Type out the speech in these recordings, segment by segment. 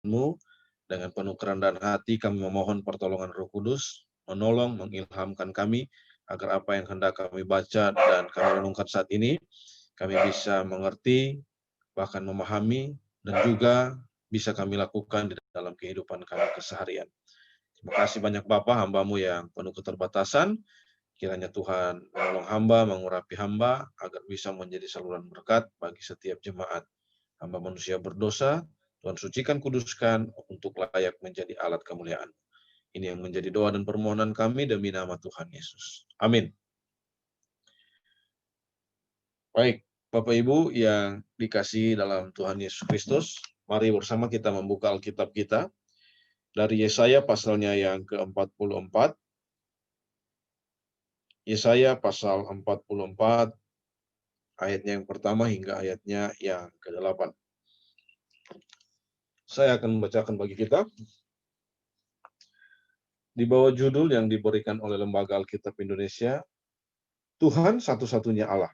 Mu. Dengan penuh kerendahan hati kami memohon pertolongan Roh Kudus, menolong, mengilhamkan kami, agar apa yang hendak kami baca dan kami renungkan saat ini, kami bisa mengerti, bahkan memahami, dan juga bisa kami lakukan di dalam kehidupan kami keseharian. Terima kasih banyak Bapa, hamba-Mu yang penuh keterbatasan. Kiranya Tuhan menolong hamba, mengurapi hamba, agar bisa menjadi saluran berkat bagi setiap jemaat. Hamba manusia berdosa, Tuhan sucikan, kuduskan, untuk layak menjadi alat kemuliaan. Ini yang menjadi doa dan permohonan kami demi nama Tuhan Yesus. Amin. Baik, Bapak Ibu yang dikasihi dalam Tuhan Yesus Kristus, mari bersama kita membuka Alkitab kita dari Yesaya pasalnya yang ke-44. Yesaya pasal 44, ayatnya yang pertama hingga ayatnya yang ke-8. Saya akan membacakan bagi kita di bawah judul yang diberikan oleh Lembaga Alkitab Indonesia, Tuhan satu-satunya Allah.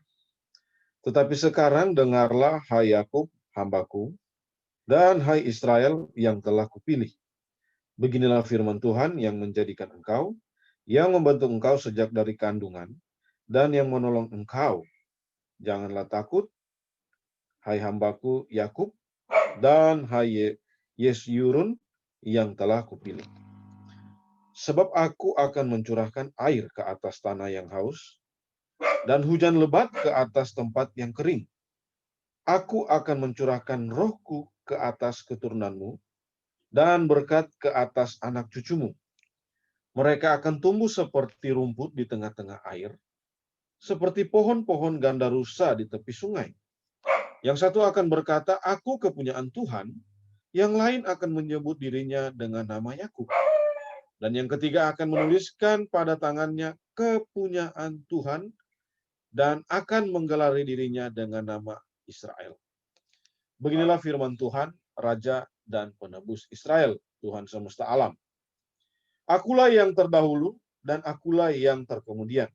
Tetapi sekarang dengarlah, hai Yakub, hambaku, dan hai Israel yang telah kupilih. Beginilah firman Tuhan yang menjadikan engkau, yang membentuk engkau sejak dari kandungan, dan yang menolong engkau. Janganlah takut, hai hambaku Yakub, dan hai Yesyurun yang telah kupilih. Sebab aku akan mencurahkan air ke atas tanah yang haus, dan hujan lebat ke atas tempat yang kering. Aku akan mencurahkan rohku ke atas keturunanmu, dan berkat ke atas anak cucumu. Mereka akan tumbuh seperti rumput di tengah-tengah air, seperti pohon-pohon gandarusa di tepi sungai. Yang satu akan berkata, aku kepunyaan Tuhan, yang lain akan menyebut dirinya dengan nama Yakub. Dan yang ketiga akan menuliskan pada tangannya kepunyaan Tuhan, dan akan menggelari dirinya dengan nama Israel. Beginilah firman Tuhan, Raja dan Penebus Israel, Tuhan semesta alam. Akulah yang terdahulu, dan akulah yang terkemudian.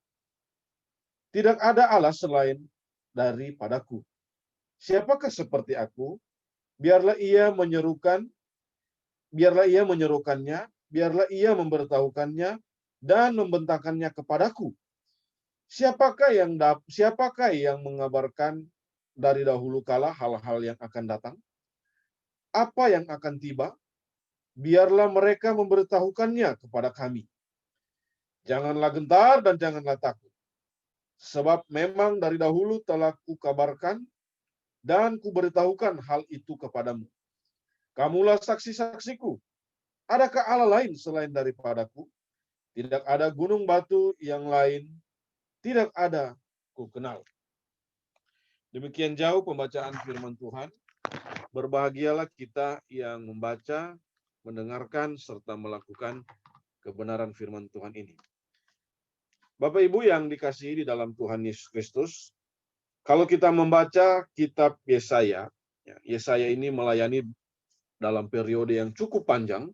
Tidak ada Allah selain daripadaku. Siapakah seperti aku? Biarlah ia menyerukannya, biarlah ia memberitahukannya, dan membentangkannya kepadaku. Siapakah yang mengabarkan dari dahulu kala hal-hal yang akan datang? Apa yang akan tiba? Biarlah mereka memberitahukannya kepada kami. Janganlah gentar dan janganlah takut. Sebab memang dari dahulu telah kukabarkan dan kuberitahukan hal itu kepadamu. Kamulah saksi-saksiku. Adakah Allah lain selain daripadaku? Tidak ada gunung batu yang lain, tidak ada ku kenal. Demikian jauh pembacaan firman Tuhan. Berbahagialah kita yang membaca, mendengarkan, serta melakukan kebenaran firman Tuhan ini. Bapak Ibu yang dikasihi di dalam Tuhan Yesus Kristus, kalau kita membaca kitab Yesaya, Yesaya ini melayani dalam periode yang cukup panjang,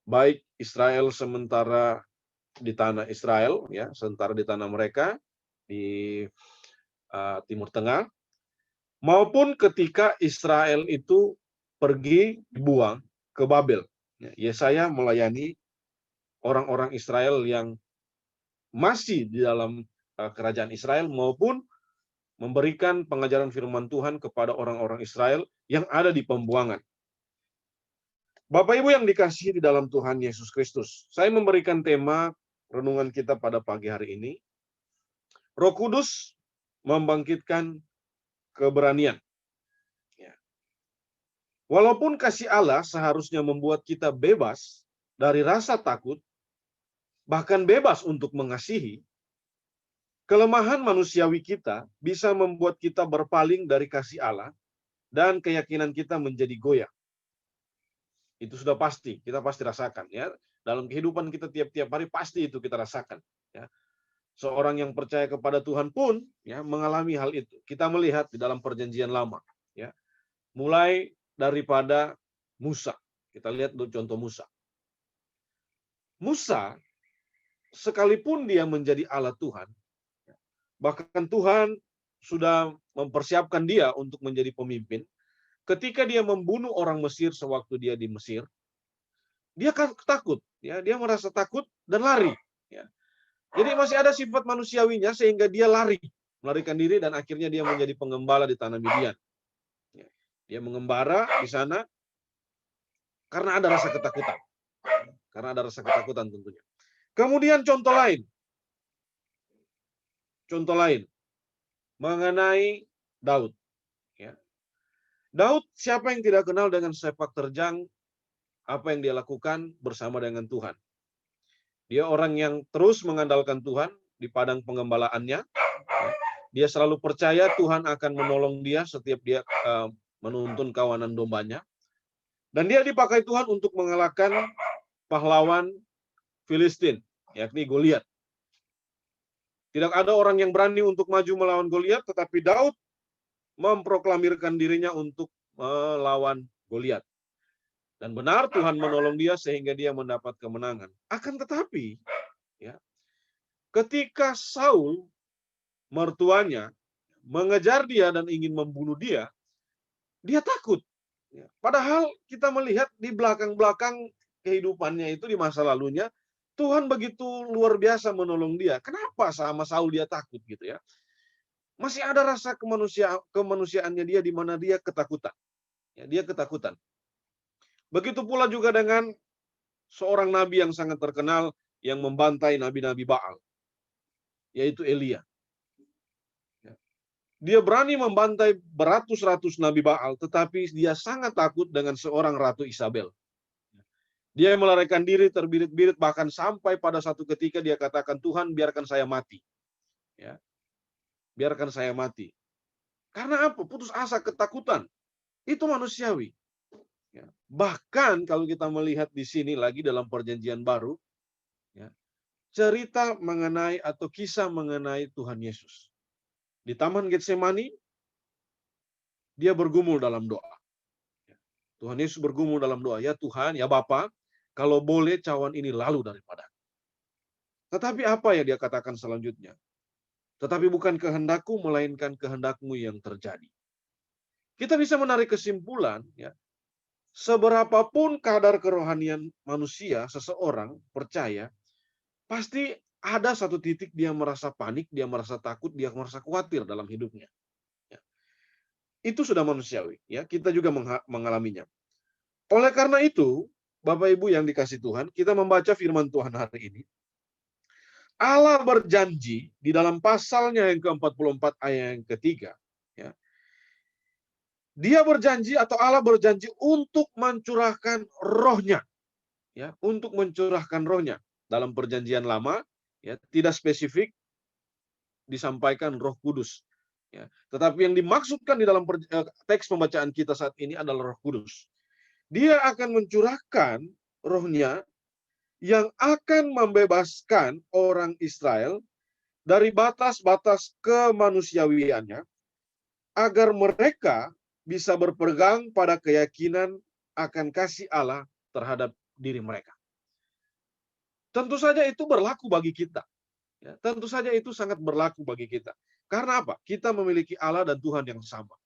baik Israel sementara di tanah Israel, sementara di tanah mereka, di Timur Tengah, maupun ketika Israel itu pergi dibuang ke Babel. Yesaya melayani orang-orang Israel yang masih di dalam kerajaan Israel, maupun memberikan pengajaran firman Tuhan kepada orang-orang Israel yang ada di pembuangan. Bapak Ibu yang dikasihi di dalam Tuhan Yesus Kristus, saya memberikan tema renungan kita pada pagi hari ini, Roh Kudus membangkitkan keberanian. Walaupun kasih Allah seharusnya membuat kita bebas dari rasa takut, bahkan bebas untuk mengasihi, kelemahan manusiawi kita bisa membuat kita berpaling dari kasih Allah dan keyakinan kita menjadi goyah. Itu sudah pasti, kita pasti rasakan, ya. Dalam kehidupan kita tiap-tiap hari pasti itu kita rasakan, ya. Seorang yang percaya kepada Tuhan pun, ya, mengalami hal itu. Kita melihat di dalam perjanjian lama, ya. Mulai daripada Musa. Kita lihat contoh Musa. Musa, sekalipun dia menjadi Allah Tuhan, bahkan Tuhan sudah mempersiapkan dia untuk menjadi pemimpin, ketika dia membunuh orang Mesir sewaktu dia di Mesir, dia takut, ya, dia merasa takut dan lari, ya. Jadi masih ada sifat manusiawinya sehingga dia lari, melarikan diri dan akhirnya dia menjadi pengembala di tanah Midian. Ya. Dia mengembara di sana karena ada rasa ketakutan. Karena ada rasa ketakutan tentunya. Kemudian contoh lain mengenai Daud. Ya. Daud, siapa yang tidak kenal dengan sepak terjang apa yang dia lakukan bersama dengan Tuhan. Dia orang yang terus mengandalkan Tuhan di padang pengembalaannya. Dia selalu percaya Tuhan akan menolong dia setiap dia menuntun kawanan dombanya. Dan dia dipakai Tuhan untuk mengalahkan pahlawan Filistin, yakni Goliat. Tidak ada orang yang berani untuk maju melawan Goliat, tetapi Daud memproklamirkan dirinya untuk melawan Goliat. Dan benar Tuhan menolong dia sehingga dia mendapat kemenangan. Akan tetapi, ya, ketika Saul, mertuanya, mengejar dia dan ingin membunuh dia, dia takut. Ya. Padahal kita melihat di belakang-belakang kehidupannya itu, di masa lalunya, Tuhan begitu luar biasa menolong dia. Kenapa sama Saul dia takut gitu ya? Masih ada rasa kemanusiaannya dia di mana dia ketakutan. Ya, dia ketakutan. Begitu pula juga dengan seorang nabi yang sangat terkenal yang membantai nabi-nabi Baal, yaitu Elia. Dia berani membantai beratus-ratus nabi Baal, tetapi dia sangat takut dengan seorang Ratu Isabel. Dia melarikan diri terbirit-birit, bahkan sampai pada satu ketika dia katakan, Tuhan biarkan saya mati. Ya, biarkan saya mati. Karena apa? Putus asa, ketakutan. Itu manusiawi. Ya. Bahkan kalau kita melihat di sini lagi dalam Perjanjian Baru, ya, cerita mengenai atau kisah mengenai Tuhan Yesus. Di Taman Getsemani, dia bergumul dalam doa. Tuhan Yesus bergumul dalam doa, ya Tuhan, ya Bapa, kalau boleh cawan ini lalu daripada. Tetapi apa yang dia katakan selanjutnya? Tetapi bukan kehendakku, melainkan kehendakmu yang terjadi. Kita bisa menarik kesimpulan, ya, seberapapun kadar kerohanian manusia, seseorang percaya, pasti ada satu titik dia merasa panik, dia merasa takut, dia merasa khawatir dalam hidupnya. Ya. Itu sudah manusiawi, ya. Kita juga mengalaminya. Oleh karena itu, Bapak Ibu yang dikasih Tuhan, kita membaca firman Tuhan hari ini. Allah berjanji di dalam pasalnya yang ke-44 ayat yang ketiga, ya. Dia berjanji atau Allah berjanji untuk mencurahkan rohnya, ya, untuk mencurahkan rohnya. Dalam perjanjian lama, ya, tidak spesifik disampaikan Roh Kudus, ya. Tetapi yang dimaksudkan di dalam teks pembacaan kita saat ini adalah Roh Kudus. Dia akan mencurahkan rohnya yang akan membebaskan orang Israel dari batas-batas kemanusiawiannya, agar mereka bisa berpegang pada keyakinan akan kasih Allah terhadap diri mereka. Tentu saja itu berlaku bagi kita. Ya, tentu saja itu sangat berlaku bagi kita. Karena apa? Kita memiliki Allah dan Tuhan yang sama.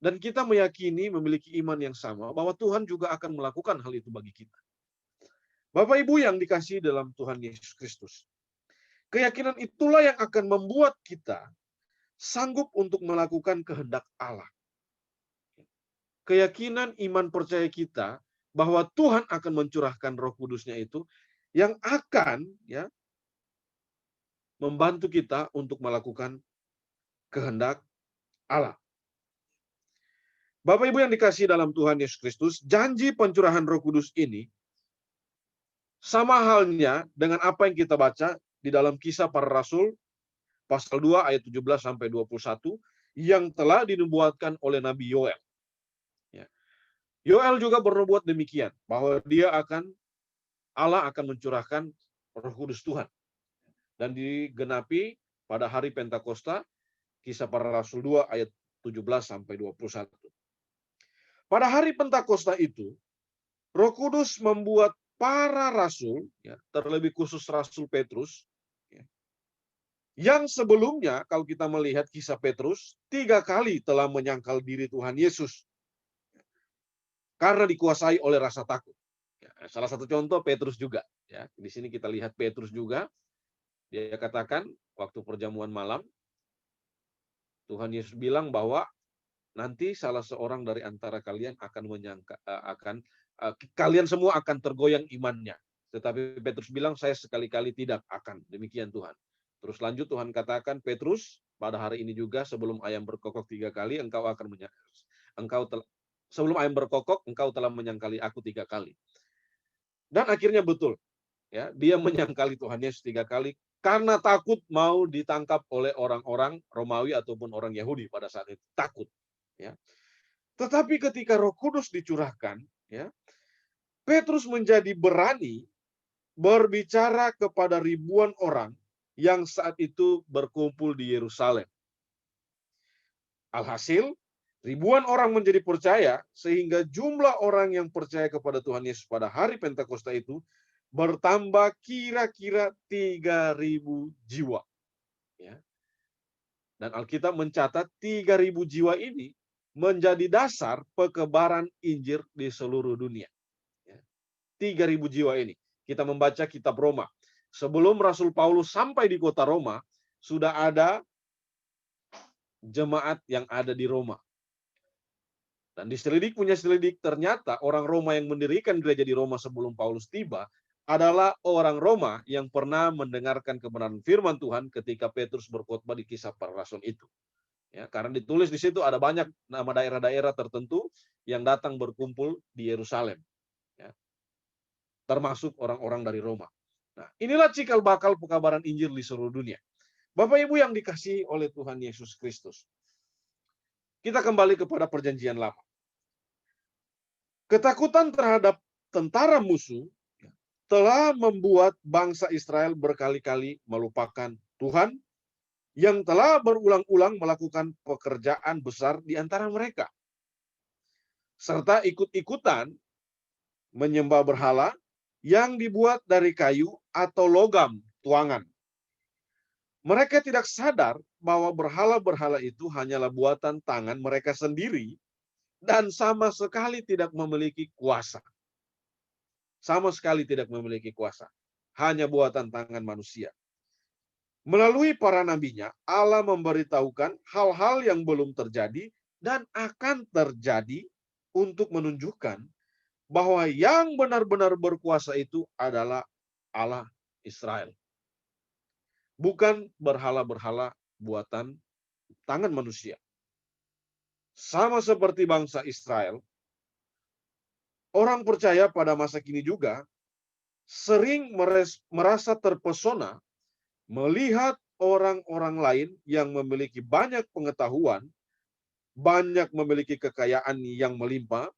Dan kita meyakini, memiliki iman yang sama, bahwa Tuhan juga akan melakukan hal itu bagi kita. Bapak Ibu yang dikasihi dalam Tuhan Yesus Kristus, keyakinan itulah yang akan membuat kita sanggup untuk melakukan kehendak Allah. Keyakinan iman percaya kita bahwa Tuhan akan mencurahkan Roh Kudus-Nya itu yang akan, ya, membantu kita untuk melakukan kehendak Allah. Bapak Ibu yang dikasihi dalam Tuhan Yesus Kristus, janji pencurahan Roh Kudus ini sama halnya dengan apa yang kita baca di dalam Kisah Para Rasul pasal 2 ayat 17 sampai 21 yang telah dinubuatkan oleh Nabi Yoel. Ya. Yoel juga bernubuat demikian, bahwa Allah akan mencurahkan Roh Kudus Tuhan. Dan digenapi pada hari Pentakosta, Kisah Para Rasul 2 ayat 17 sampai 21. Pada hari Pentakosta itu, Roh Kudus membuat para rasul, ya, terlebih khusus Rasul Petrus, ya, yang sebelumnya kalau kita melihat kisah Petrus, 3 kali telah menyangkal diri Tuhan Yesus. karena dikuasai oleh rasa takut. Ya, salah satu contoh Petrus juga. Ya, di sini kita lihat Petrus juga. Dia katakan waktu perjamuan malam, Tuhan Yesus bilang bahwa nanti salah seorang dari antara kalian akan kalian semua akan tergoyang imannya. Tetapi Petrus bilang, saya sekali-kali tidak akan. Demikian Tuhan. Terus lanjut Tuhan katakan, Petrus, pada hari ini juga sebelum ayam berkokok 3 kali, sebelum ayam berkokok, engkau telah menyangkali aku 3 kali. Dan akhirnya betul. Ya, dia menyangkali Tuhan Yesus 3 kali karena takut mau ditangkap oleh orang-orang Romawi ataupun orang Yahudi pada saat itu. Takut. Ya. Tetapi ketika Roh Kudus dicurahkan, ya, Petrus menjadi berani berbicara kepada ribuan orang yang saat itu berkumpul di Yerusalem. Alhasil, ribuan orang menjadi percaya sehingga jumlah orang yang percaya kepada Tuhan Yesus pada hari Pentakosta itu bertambah kira-kira 3.000 jiwa. Ya. Dan Alkitab mencatat 3.000 jiwa ini menjadi dasar pekebaran Injil di seluruh dunia. 3.000 jiwa ini. Kita membaca kitab Roma. Sebelum Rasul Paulus sampai di kota Roma, sudah ada jemaat yang ada di Roma. Dan diselidik punya selidik, ternyata orang Roma yang mendirikan gereja di Roma sebelum Paulus tiba adalah orang Roma yang pernah mendengarkan kebenaran firman Tuhan ketika Petrus berkhotbah di Kisah Para Rasul itu. Ya, karena ditulis di situ ada banyak nama daerah-daerah tertentu yang datang berkumpul di Yerusalem. Ya, termasuk orang-orang dari Roma. Nah, inilah cikal bakal pekabaran Injil di seluruh dunia. Bapak Ibu yang dikasihi oleh Tuhan Yesus Kristus. Kita kembali kepada perjanjian lama. Ketakutan terhadap tentara musuh telah membuat bangsa Israel berkali-kali melupakan Tuhan yang telah berulang-ulang melakukan pekerjaan besar di antara mereka. Serta ikut-ikutan menyembah berhala yang dibuat dari kayu atau logam tuangan. Mereka tidak sadar bahwa berhala-berhala itu hanyalah buatan tangan mereka sendiri dan sama sekali tidak memiliki kuasa. Sama sekali tidak memiliki kuasa. Hanya buatan tangan manusia. Melalui para nabinya, Allah memberitahukan hal-hal yang belum terjadi dan akan terjadi untuk menunjukkan bahwa yang benar-benar berkuasa itu adalah Allah Israel. Bukan berhala-berhala buatan tangan manusia. Sama seperti bangsa Israel, orang percaya pada masa kini juga sering merasa terpesona melihat orang-orang lain yang memiliki banyak pengetahuan, banyak memiliki kekayaan yang melimpah,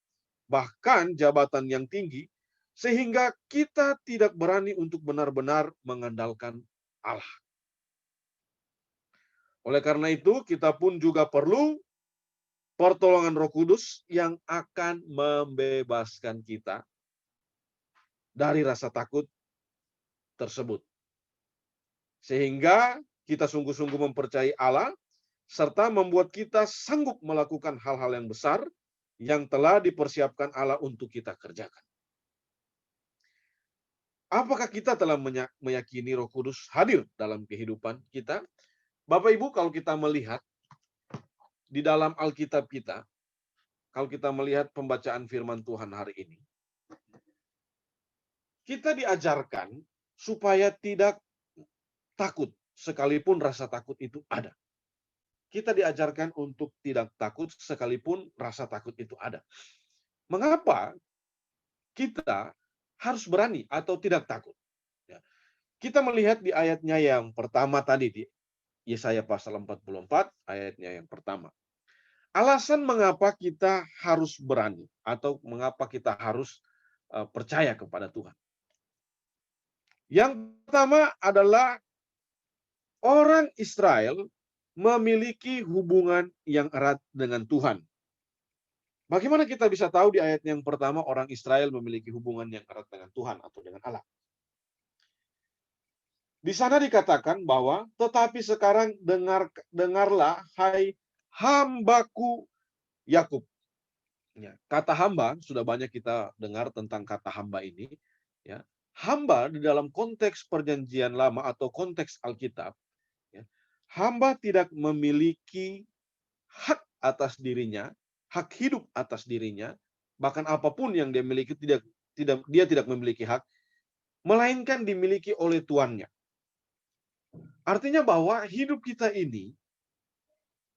bahkan jabatan yang tinggi, sehingga kita tidak berani untuk benar-benar mengandalkan Allah. Oleh karena itu, kita pun juga perlu pertolongan Roh Kudus yang akan membebaskan kita dari rasa takut tersebut. Sehingga kita sungguh-sungguh mempercayai Allah, serta membuat kita sanggup melakukan hal-hal yang besar yang telah dipersiapkan Allah untuk kita kerjakan. Apakah kita telah meyakini Roh Kudus hadir dalam kehidupan kita? Bapak Ibu, kalau kita melihat di dalam Alkitab kita, kalau kita melihat pembacaan firman Tuhan hari ini, kita diajarkan supaya tidak takut, sekalipun rasa takut itu ada. Kita diajarkan untuk tidak takut, sekalipun rasa takut itu ada. Mengapa kita harus berani atau tidak takut? Ya. Kita melihat di ayatnya yang pertama tadi, di Yesaya pasal 44, ayatnya yang pertama. Alasan mengapa kita harus berani atau mengapa kita harus percaya kepada Tuhan. Yang pertama adalah orang Israel memiliki hubungan yang erat dengan Tuhan. Bagaimana kita bisa tahu di ayat yang pertama orang Israel memiliki hubungan yang erat dengan Tuhan atau dengan Allah? Di sana dikatakan bahwa, tetapi sekarang dengarlah hai hambaku Yakub. Ya, kata hamba sudah banyak kita dengar tentang kata hamba ini. Ya, hamba di dalam konteks Perjanjian Lama atau konteks Alkitab, ya, hamba tidak memiliki hak atas dirinya, hak hidup atas dirinya, bahkan apapun yang dia miliki dia tidak memiliki hak, melainkan dimiliki oleh tuannya. Artinya bahwa hidup kita ini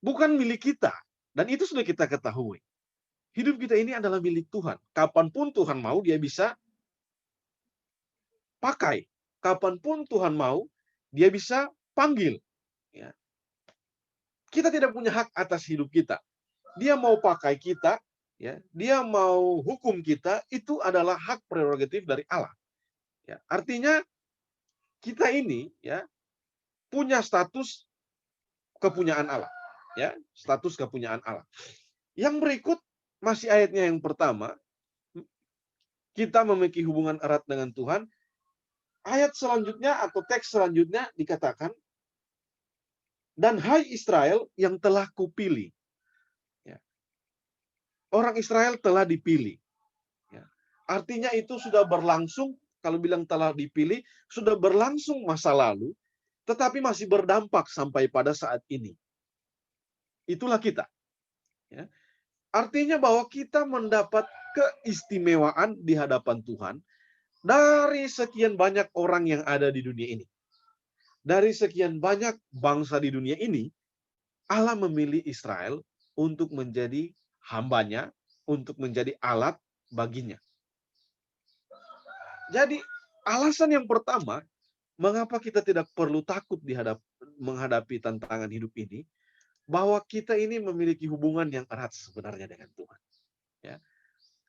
bukan milik kita, dan itu sudah kita ketahui. Hidup kita ini adalah milik Tuhan. Kapanpun Tuhan mau, dia bisa pakai. Kapanpun Tuhan mau, dia bisa panggil. Ya. Kita tidak punya hak atas hidup kita. Dia mau pakai kita, ya, dia mau hukum kita, itu adalah hak prerogatif dari Allah. Ya. Artinya kita ini, ya, punya status kepunyaan Allah. Ya, status kepunyaan Allah. Yang berikut masih ayatnya yang pertama, kita memiliki hubungan erat dengan Tuhan. Ayat selanjutnya atau teks selanjutnya dikatakan, dan hai Israel yang telah kupilih. Ya. Orang Israel telah dipilih. Ya. Artinya itu sudah berlangsung, kalau bilang telah dipilih, sudah berlangsung masa lalu, tetapi masih berdampak sampai pada saat ini. Itulah kita. Ya. Artinya bahwa kita mendapat keistimewaan di hadapan Tuhan dari sekian banyak orang yang ada di dunia ini. Dari sekian banyak bangsa di dunia ini, Allah memilih Israel untuk menjadi hambanya, untuk menjadi alat baginya. Jadi alasan yang pertama, mengapa kita tidak perlu takut menghadapi tantangan hidup ini, bahwa kita ini memiliki hubungan yang erat sebenarnya dengan Tuhan. Ya,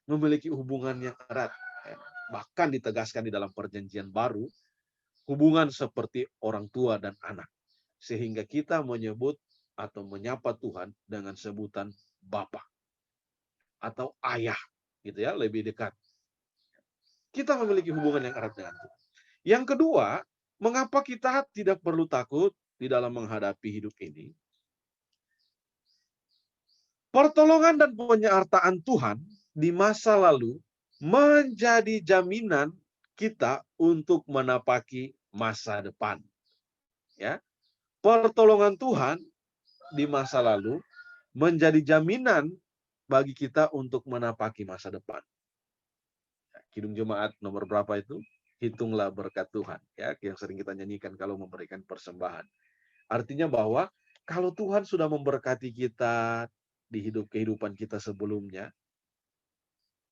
memiliki hubungan yang erat. Ya. Bahkan ditegaskan di dalam perjanjian baru, hubungan seperti orang tua dan anak. Sehingga kita menyebut atau menyapa Tuhan dengan sebutan Bapa atau Ayah, gitu ya, lebih dekat. Kita memiliki hubungan yang erat dengan Tuhan. Yang kedua, mengapa kita tidak perlu takut di dalam menghadapi hidup ini? Pertolongan dan penyertaan Tuhan di masa lalu menjadi jaminan kita untuk menapaki masa depan. Ya, pertolongan Tuhan di masa lalu menjadi jaminan bagi kita untuk menapaki masa depan. Kidung Jemaat nomor berapa itu? Hitunglah berkat Tuhan, ya, yang sering kita nyanyikan kalau memberikan persembahan. Artinya bahwa kalau Tuhan sudah memberkati kita di kehidupan kita sebelumnya,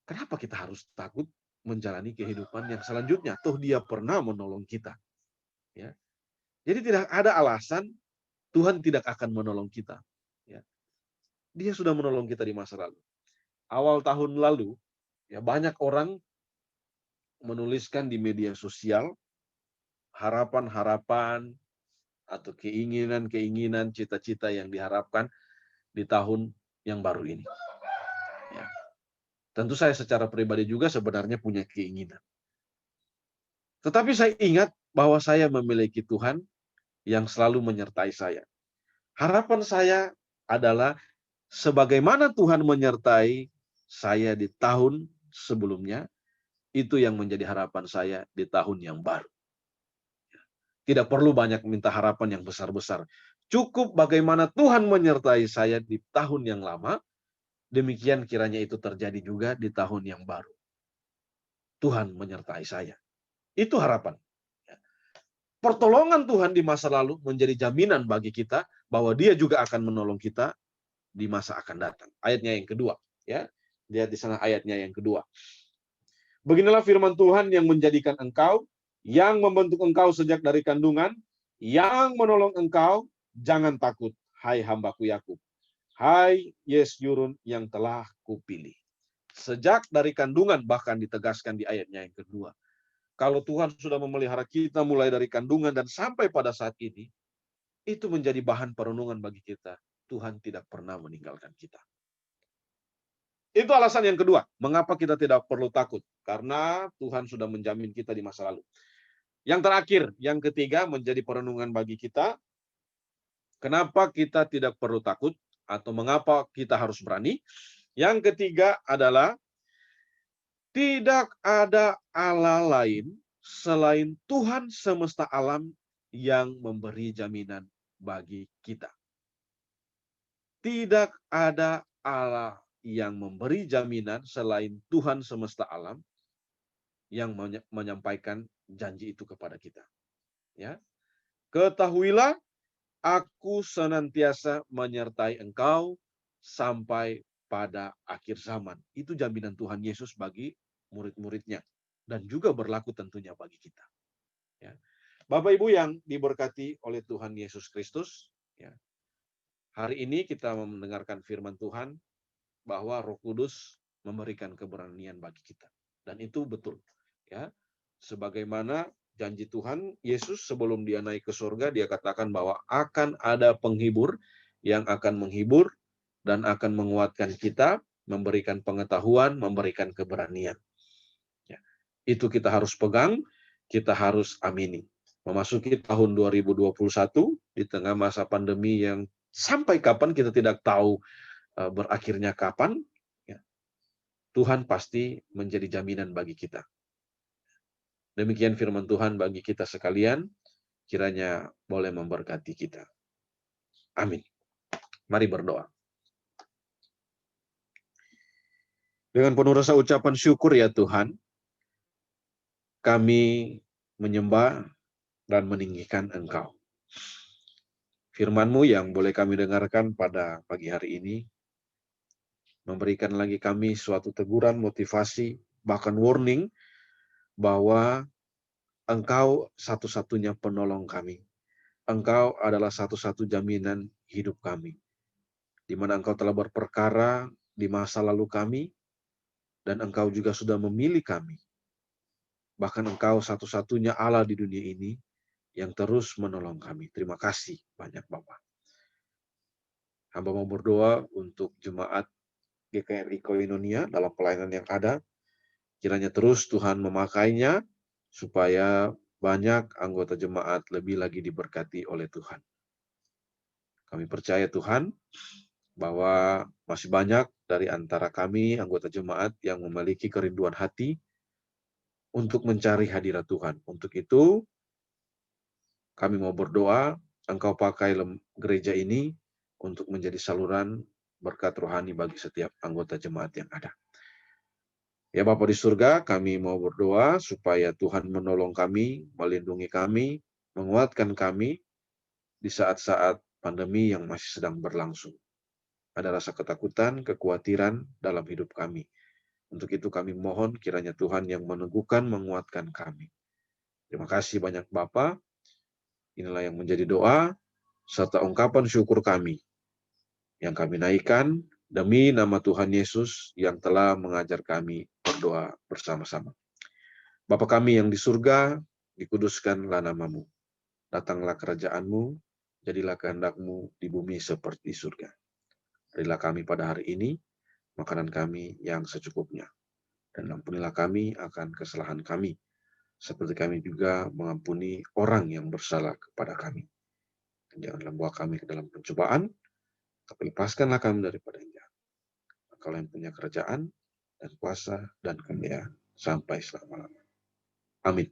kenapa kita harus takut menjalani kehidupan yang selanjutnya? Toh dia pernah menolong kita. Ya. Jadi tidak ada alasan Tuhan tidak akan menolong kita. Ya. Dia sudah menolong kita di masa lalu. Awal tahun lalu, ya, banyak orang menuliskan di media sosial harapan-harapan atau keinginan-keinginan, cita-cita yang diharapkan di tahun yang baru ini. Ya. Tentu saya secara pribadi juga sebenarnya punya keinginan. Tetapi saya ingat bahwa saya memiliki Tuhan yang selalu menyertai saya. Harapan saya adalah sebagaimana Tuhan menyertai saya di tahun sebelumnya, itu yang menjadi harapan saya di tahun yang baru. Tidak perlu banyak minta harapan yang besar-besar. Cukup bagaimana Tuhan menyertai saya di tahun yang lama, demikian kiranya itu terjadi juga di tahun yang baru. Tuhan menyertai saya. Itu harapan. Pertolongan Tuhan di masa lalu menjadi jaminan bagi kita bahwa Dia juga akan menolong kita di masa akan datang. Ayatnya yang kedua, ya. Lihat di sana ayatnya yang kedua. Beginilah firman Tuhan yang menjadikan engkau, yang membentuk engkau sejak dari kandungan, yang menolong engkau, jangan takut, hai hambaku Yakub. Hai Yesyurun yang telah kupilih. Sejak dari kandungan, bahkan ditegaskan di ayatnya yang kedua. Kalau Tuhan sudah memelihara kita mulai dari kandungan dan sampai pada saat ini, itu menjadi bahan perenungan bagi kita. Tuhan tidak pernah meninggalkan kita. Itu alasan yang kedua, mengapa kita tidak perlu takut. Karena Tuhan sudah menjamin kita di masa lalu. Yang terakhir, yang ketiga menjadi perenungan bagi kita, kenapa kita tidak perlu takut atau mengapa kita harus berani? Yang ketiga adalah tidak ada Allah lain selain Tuhan semesta alam yang memberi jaminan bagi kita. Tidak ada Allah yang memberi jaminan selain Tuhan semesta alam yang menyampaikan janji itu kepada kita. Ya, ketahuilah, aku senantiasa menyertai engkau sampai pada akhir zaman. Itu jaminan Tuhan Yesus bagi murid-muridnya. Dan juga berlaku tentunya bagi kita. Ya. Bapak Ibu yang diberkati oleh Tuhan Yesus Kristus, ya, hari ini kita mendengarkan firman Tuhan bahwa Roh Kudus memberikan keberanian bagi kita. Dan itu betul. Ya. Sebagaimana janji Tuhan Yesus sebelum dia naik ke surga, dia katakan bahwa akan ada penghibur yang akan menghibur dan akan menguatkan kita, memberikan pengetahuan, memberikan keberanian. Ya. Itu kita harus pegang, kita harus amini. Memasuki tahun 2021, di tengah masa pandemi yang sampai kapan kita tidak tahu berakhirnya kapan, ya, Tuhan pasti menjadi jaminan bagi kita. Demikian firman Tuhan bagi kita sekalian, kiranya boleh memberkati kita. Amin. Mari berdoa. Dengan penuh rasa ucapan syukur ya Tuhan, kami menyembah dan meninggikan Engkau. Firman-Mu yang boleh kami dengarkan pada pagi hari ini, memberikan lagi kami suatu teguran, motivasi, bahkan warning, bahwa Engkau satu-satunya penolong kami. Engkau adalah satu-satu jaminan hidup kami. Di mana Engkau telah berperkara di masa lalu kami, dan Engkau juga sudah memilih kami. Bahkan Engkau satu-satunya Allah di dunia ini yang terus menolong kami. Terima kasih banyak Bapak. Hamba mau berdoa untuk jemaat GKRI Koinonia dalam pelayanan yang ada. Kiranya terus Tuhan memakainya supaya banyak anggota jemaat lebih lagi diberkati oleh Tuhan. Kami percaya Tuhan bahwa masih banyak dari antara kami anggota jemaat yang memiliki kerinduan hati untuk mencari hadirat Tuhan. Untuk itu, kami mau berdoa, Engkau pakai gereja ini untuk menjadi saluran berkat rohani bagi setiap anggota jemaat yang ada. Ya Bapa di surga, kami mau berdoa supaya Tuhan menolong kami, melindungi kami, menguatkan kami di saat-saat pandemi yang masih sedang berlangsung. Ada rasa ketakutan, kekhawatiran dalam hidup kami. Untuk itu kami mohon kiranya Tuhan yang meneguhkan, menguatkan kami. Terima kasih banyak Bapa. Inilah yang menjadi doa serta ungkapan syukur kami yang kami naikkan demi nama Tuhan Yesus yang telah mengajar kami berdoa bersama-sama. Bapa kami yang di surga, dikuduskanlah namamu. Datanglah kerajaan-Mu, jadilah kehendak-Mu di bumi seperti surga. Berilah kami pada hari ini makanan kami yang secukupnya. Dan ampunilah kami akan kesalahan kami, seperti kami juga mengampuni orang yang bersalah kepada kami. Dan janganlah bawa kami ke dalam pencobaan, tapi lepaskanlah kami daripada yang jahat. Engkau yang punya kerajaan, dan kuasa, dan kemuliaan, sampai selama-lamanya. Amin.